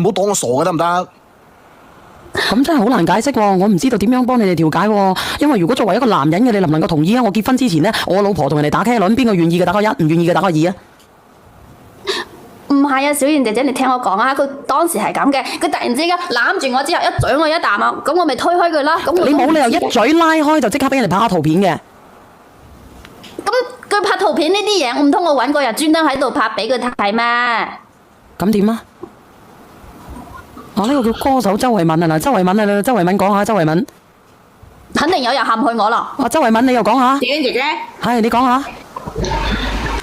唔好當我傻嘅得唔得？咁真係好難解釋喎，我唔知道點樣幫你哋調解喎。因為如果作為一個男人嘅，你能唔能夠同意啊？我結婚之前呢，我老婆同人哋打茄輪，邊個願意嘅打個一，唔願意嘅打個二啊？唔係啊，小燕姐姐，你聽我講啊，佢當時係咁嘅，佢突然之間攬住我之後一嘴我一啖啊，咁我咪推開佢啦。咁你冇理由一嘴拉開就即刻俾人哋拍下圖片嘅。咁佢拍圖片呢啲嘢，唔通我揾個人專登喺度拍俾佢睇咩？咁點啊？呢個叫歌手周慧敏啊！嗱，周慧敏啊，周慧敏講下，周慧敏。肯定有人陷害我咯。周慧敏你又講下。小娟姐姐，係你講下。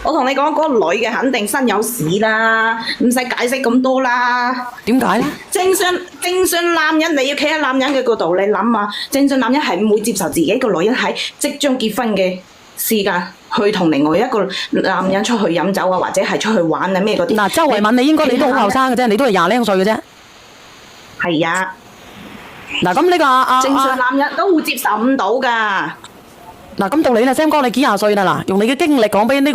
我同你講，嗰個女嘅肯定身有屎啦，唔使解釋咁多啦。點解咧？正常男人，你要企喺男人嘅角度，你諗下，正常男人係唔會接受自己個女人喺即將結婚嘅時間去同另外一個男人出去飲酒啊，或者係出去玩啊咩嗰啲。嗱，周慧敏你都好後生嘅啫，你都係廿零歲嘅啫。係啊。嗱，咁呢個正常男人都會接受唔到㗎。嗱，咁到你啦，Sam 哥，你幾廿歲啦？嗱，用你嘅經歷講俾呢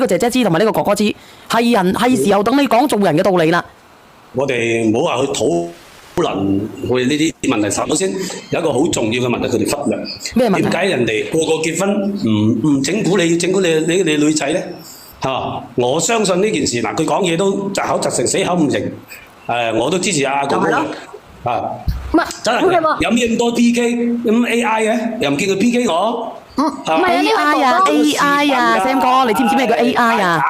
個姐姐知，同埋呢個哥哥知，係時候等你講做人嘅道理啦。我哋唔好話去討論我哋呢啲問題。首先有一個好重要嘅問題，佢哋忽略。咩問題？點解人哋個個結婚唔整蠱你，整蠱你女仔咧？係嘛？我相信呢件事嗱，佢講嘢都窒口窒成，死口唔認。我都支持阿哥哥嘅。唔係真係有咩咁多 PK 咁 AI 嘅？又唔見佢 PK 我？唔係啊 AI 啊 ，Sam 哥，你知唔知咩叫 AI 啊？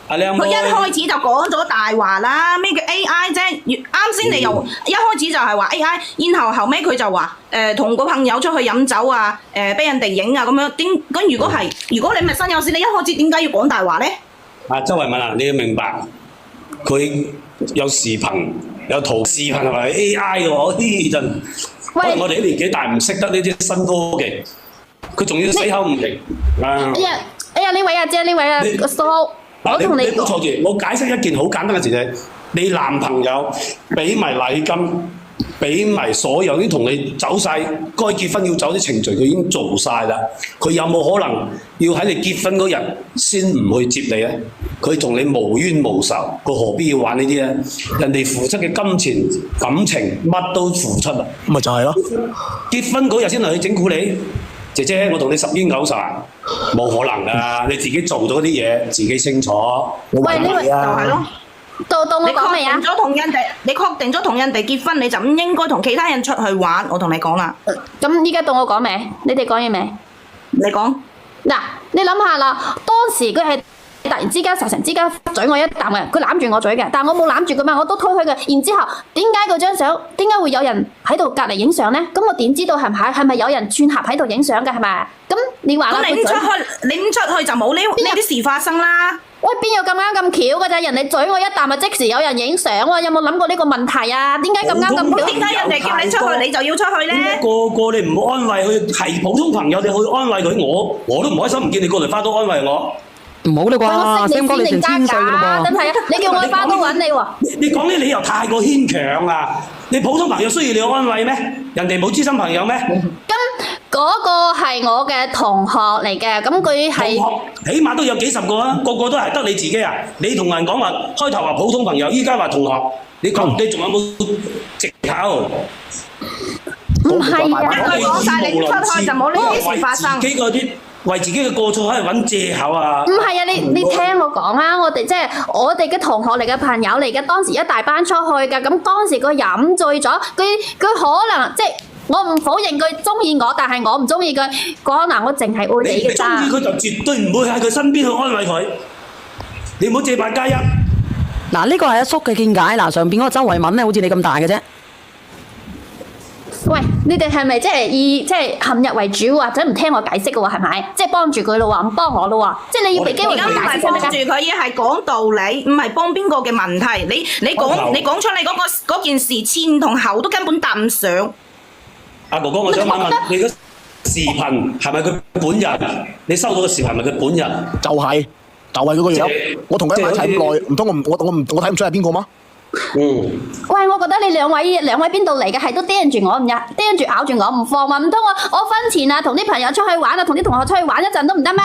佢一開始就講咗大話啦，咩叫 AI 啫？啱先你又一開始就係話 AI， 然後後尾佢就話同個朋友出去飲酒啊，俾人哋影啊咁樣。咁如果你咪身有事，你一開始點解要講大話咧？周慧敏啊，你要明白，佢有視頻有圖視頻係咪 AI 嘅喎？呢陣可能我哋啲年紀大唔識得呢啲新科技，佢仲要死口唔認。哎呀，呢位阿姐，呢位啊蘇，我同你唔好坐住，我解釋一件好簡單嘅事啫。你男朋友俾埋禮金，俾埋所有啲同你走晒該結婚要走啲程序，佢已經做晒啦。佢有冇可能要喺你結婚嗰日先唔去接你咧？佢同你無冤無仇，佢何必要玩呢啲咧？人哋付出嘅金錢、感情乜都付出啦，咪就係咯。結婚嗰日先嚟去整蠱你，姐姐，我同你10冤9仇，冇可能㗎！你自己做咗啲嘢，自己清楚。喂，呢位就係咯。到我講未啊？你確定咗同人哋結婚，你就唔應該同其他人出去玩。我同你講啦。咁依家到我講未？你哋講完未？你講。嗱，你諗下啦，當時佢係突然之間、霎時之間嘴我一啖嘅，佢攬住我嘴嘅，但我冇攬住佢嘛，我都推開嘅。然之後點解嗰張相點解會有人喺度隔離影相咧？咁我點知道係咪有人串合喺度影相嘅係咪？咁你話啦，咁你唔出去就冇呢啲事發生啦。喂，邊有咁啱咁巧嘅啫？人哋嘴我一啖咪即時有人影相喎，有冇諗過呢個問題啊？點解咁啱咁巧？點解人哋叫你出去你就要出去咧？個你唔好安慰佢，係普通朋友你去安慰佢，我都唔開心，唔見你過嚟花都安慰我。唔好啦啩，Sam 哥你成千歲啦噃！真係啊！你叫我花都揾你喎。你講啲理由太過牽強啊！你普通朋友需要你安慰咩？人哋冇知心朋友咩？咁嗰個係我嘅同學嚟嘅，咁佢係同學，起碼都有幾十個啊！個個都係得你自己啊！你同人講話，開頭話普通朋友，依家話同學，你仲有冇藉口？唔係啊！一句講晒，你出去就冇呢啲事發生。自己嗰啲為自己嘅過錯喺度揾藉口啊！唔係啊！你聽我講啊！我哋即係我哋嘅同學嚟嘅朋友嚟嘅，當時一大班出去㗎。咁當時佢飲醉咗，佢可能即係我唔否認佢中意我，但係我唔中意佢。可能我淨係愛你嘅咋。你中意佢就絕對唔會喺佢身邊去安慰佢。你唔好借8加1。嗱，呢個係阿叔嘅見解。嗱，上邊嗰個周慧敏咧，好似你咁大嘅啫。喂，你哋係咪即係以陷入為主，或者唔聽我解釋嘅喎？係咪？即係幫住佢咯喎，唔幫我咯喎？即係你要俾機會佢解釋先得㗎。而家唔係幫住佢，而係講道理，唔係幫邊個嘅問題。你講出嚟嗰件事前同後都根本搭唔上。阿哥哥，我想問問你個視頻係咪佢本人？你收到嘅視頻係咪佢本人？就係嗰個樣。我同佢一齊咁耐，唔通我睇唔出係邊個嗎？喂，我覺得你兩位邊度嚟嘅？係都盯住我唔入，盯住咬住我唔放嘛？唔通我婚前啊同啲朋友出去玩啊，同啲同學出去玩一陣都唔得咩？